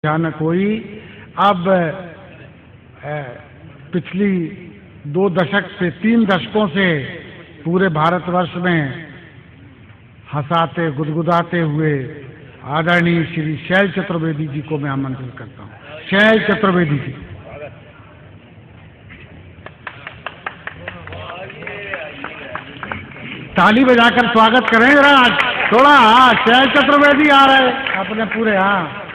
अचानक हुई। अब पिछली 2 दशक से 3 दशकों से पूरे भारतवर्ष में हंसाते गुदगुदाते हुए आदरणीय श्री शैल चतुर्वेदी जी को मैं आमंत्रित करता हूँ। शैल चतुर्वेदी जी, ताली बजाकर स्वागत करें जरा थोड़ा। हाँ, शैल चतुर्वेदी आ रहे अपने पूरे। हाँ,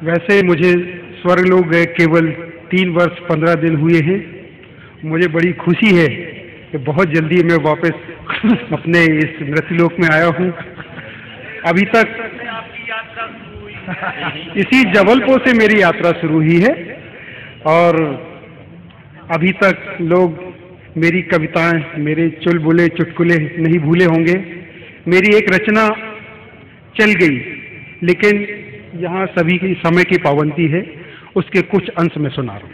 वैसे मुझे स्वर्गलोक गए केवल 3 वर्ष 15 दिन हुए हैं। मुझे बड़ी खुशी है कि बहुत जल्दी मैं वापस अपने इस मृत्युलोक में आया हूँ। अभी तक इसी जबलपुर से मेरी यात्रा शुरू हुई है और अभी तक लोग मेरी कविताएं, मेरे चुलबुले चुटकुले नहीं भूले होंगे। मेरी एक रचना चल गई, लेकिन यहाँ सभी की समय की पाबंदी है, उसके कुछ अंश में सुना रहा हूँ।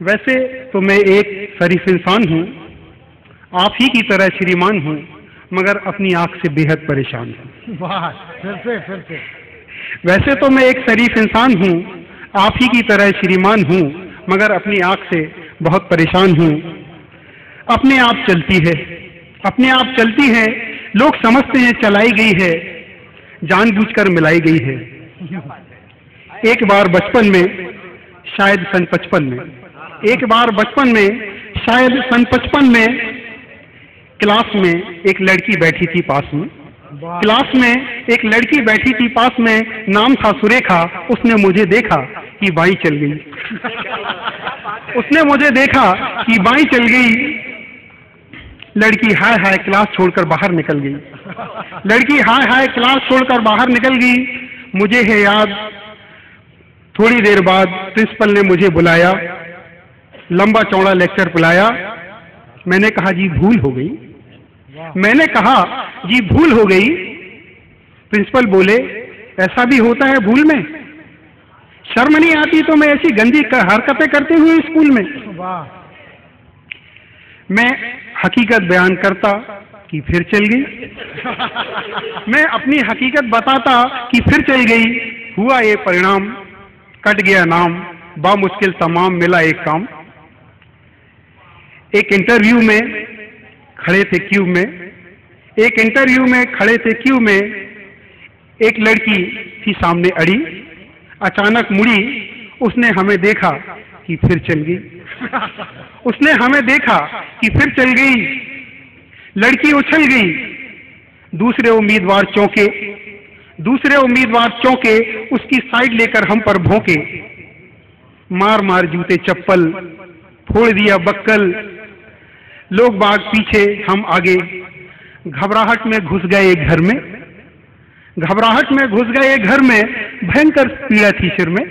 वैसे तो मैं एक शरीफ इंसान हूँ, आप ही की तरह श्रीमान हूँ, मगर अपनी आंख से बेहद परेशान हूँ। वाह, फिर से। वैसे तो मैं एक शरीफ इंसान हूँ, आप ही की तरह श्रीमान हूँ, मगर अपनी आंख से बहुत परेशान हूँ। अपने आप चलती है, लोग समझते हैं चलाई गई है, जानबूझकर मिलाई गई है। एक बार बचपन में, शायद सन 55 में क्लास में एक लड़की बैठी थी पास में। नाम था सुरेखा। उसने मुझे देखा कि बाई चल गई। लड़की हाय हाय क्लास छोड़कर बाहर निकल गई। मुझे है याद, थोड़ी देर बाद प्रिंसिपल ने मुझे बुलाया, लंबा चौड़ा लेक्चर बुलाया। मैंने कहा जी भूल हो गई। प्रिंसिपल बोले ऐसा भी होता है भूल में? शर्म नहीं आती तो मैं ऐसी गंदी हरकतें करते हुए स्कूल में? मैं हकीकत बयान करता कि फिर चल गई। मैं अपनी हकीकत बताता कि फिर चल गई। हुआ ये परिणाम, कट गया नाम, बामुश्किल तमाम मिला एक काम। एक इंटरव्यू में खड़े थे क्यू में, एक लड़की थी सामने अड़ी। अचानक मुड़ी, उसने हमें देखा कि फिर चल गई। लड़की उछल गई। दूसरे उम्मीदवार चौंके, उसकी साइड लेकर हम पर भौंके। मार जूते चप्पल, फोड़ दिया बक्कल। लोग बाग पीछे, हम आगे। घबराहट में घुस गए एक घर में। भयंकर पीड़ा थी सिर में।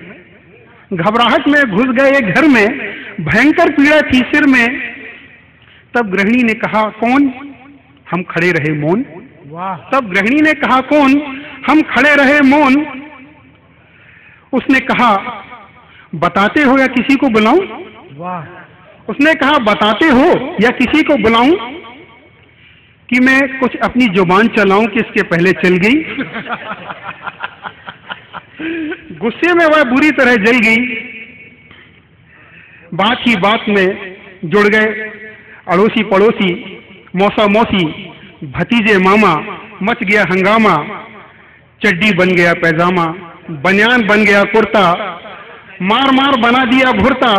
तब गृहिणी ने कहा कौन? हम खड़े रहे मौन। उसने कहा बताते हो या किसी को बुलाऊं? कि मैं कुछ अपनी जुबान चलाऊं कि इसके पहले चल गई। गुस्से में वह बुरी तरह जल गई। बात ही बात में जुड़ गए अड़ोसी पड़ोसी, मौसा मौसी, भतीजे मामा। मच गया हंगामा। चड्डी बन गया पैजामा, बनियान बन गया कुर्ता, मार बना दिया भुर्ता।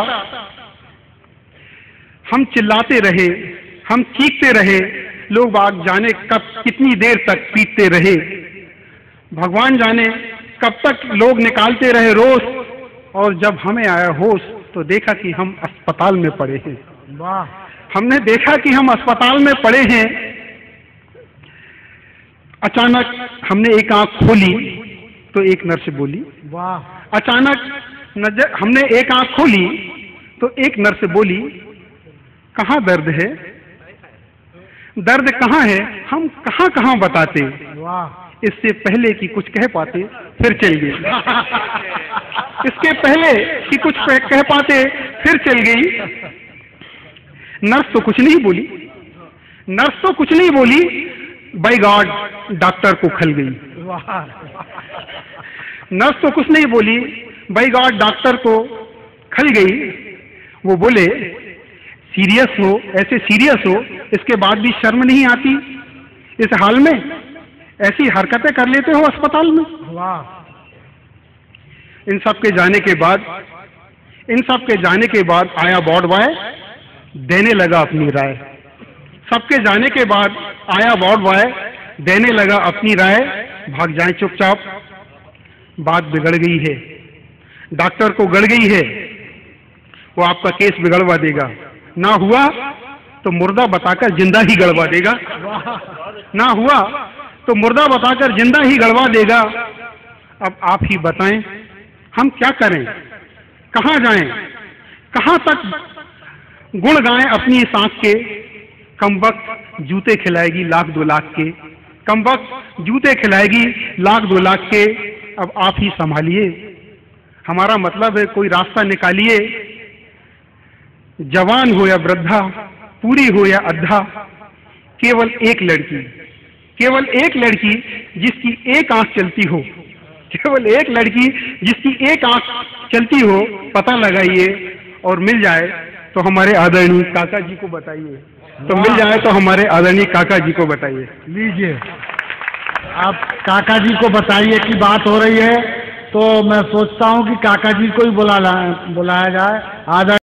हम चिल्लाते रहे, हम चीखते रहे। लोग बाग जाने कब कितनी देर तक पीटते रहे। भगवान जाने कब तक लोग निकालते रहे रोष। और जब हमें आया होश तो देखा कि हम अस्पताल में पड़े हैं। अचानक हमने एक आंख खोली तो एक नर्स बोली। कहाँ दर्द है? दर्द कहाँ है? हम कहाँ बताते? इससे पहले कि कुछ कह पाते फिर चल गई। नर्स तो कुछ नहीं बोली। बाय गॉड डॉक्टर को खल गई। वाह। नर्स तो कुछ नहीं बोली, बाई गॉड डॉक्टर को खल गई। वो बोले सीरियस हो, ऐसे सीरियस हो, इसके बाद भी शर्म नहीं आती? इस हाल में ऐसी हरकतें कर लेते हो अस्पताल में? वाह। इन सब के जाने के बाद आया वार्ड बॉय, देने लगा अपनी राय। सबके जाने के बाद आया वार्ड बॉय, देने लगा अपनी राय। भाग जाएं चुपचाप, बात बिगड़ गई है, डॉक्टर को गड़ गई है, वो आपका केस बिगड़वा देगा। ना हुआ तो मुर्दा बताकर जिंदा ही गड़वा देगा, ना हुआ तो मुर्दा बताकर जिंदा ही गड़वा देगा। अब आप ही बताएं हम क्या करें, कहाँ जाएं, कहाँ तक गुण गाएं अपनी सांस के? कमबख्त जूते खिलाएगी लाख 2 लाख के, कमबख्त जूते खिलाएगी लाख 2 लाख के। अब आप ही संभालिए, हमारा मतलब है कोई रास्ता निकालिए। जवान हो या वृद्धा, पूरी हो या अद्धा, केवल एक लड़की जिसकी एक आंख चलती हो, केवल एक लड़की जिसकी एक आंख चलती हो, पता लगाइए और मिल जाए तो हमारे आदरणीय काका जी को बताइए, तो मिल जाए तो हमारे आदरणीय काका जी को बताइए। लीजिए, आप काका जी को बताइए की बात हो रही है, तो मैं सोचता हूँ कि काका जी को ही बुलाया जाए। आदरणीय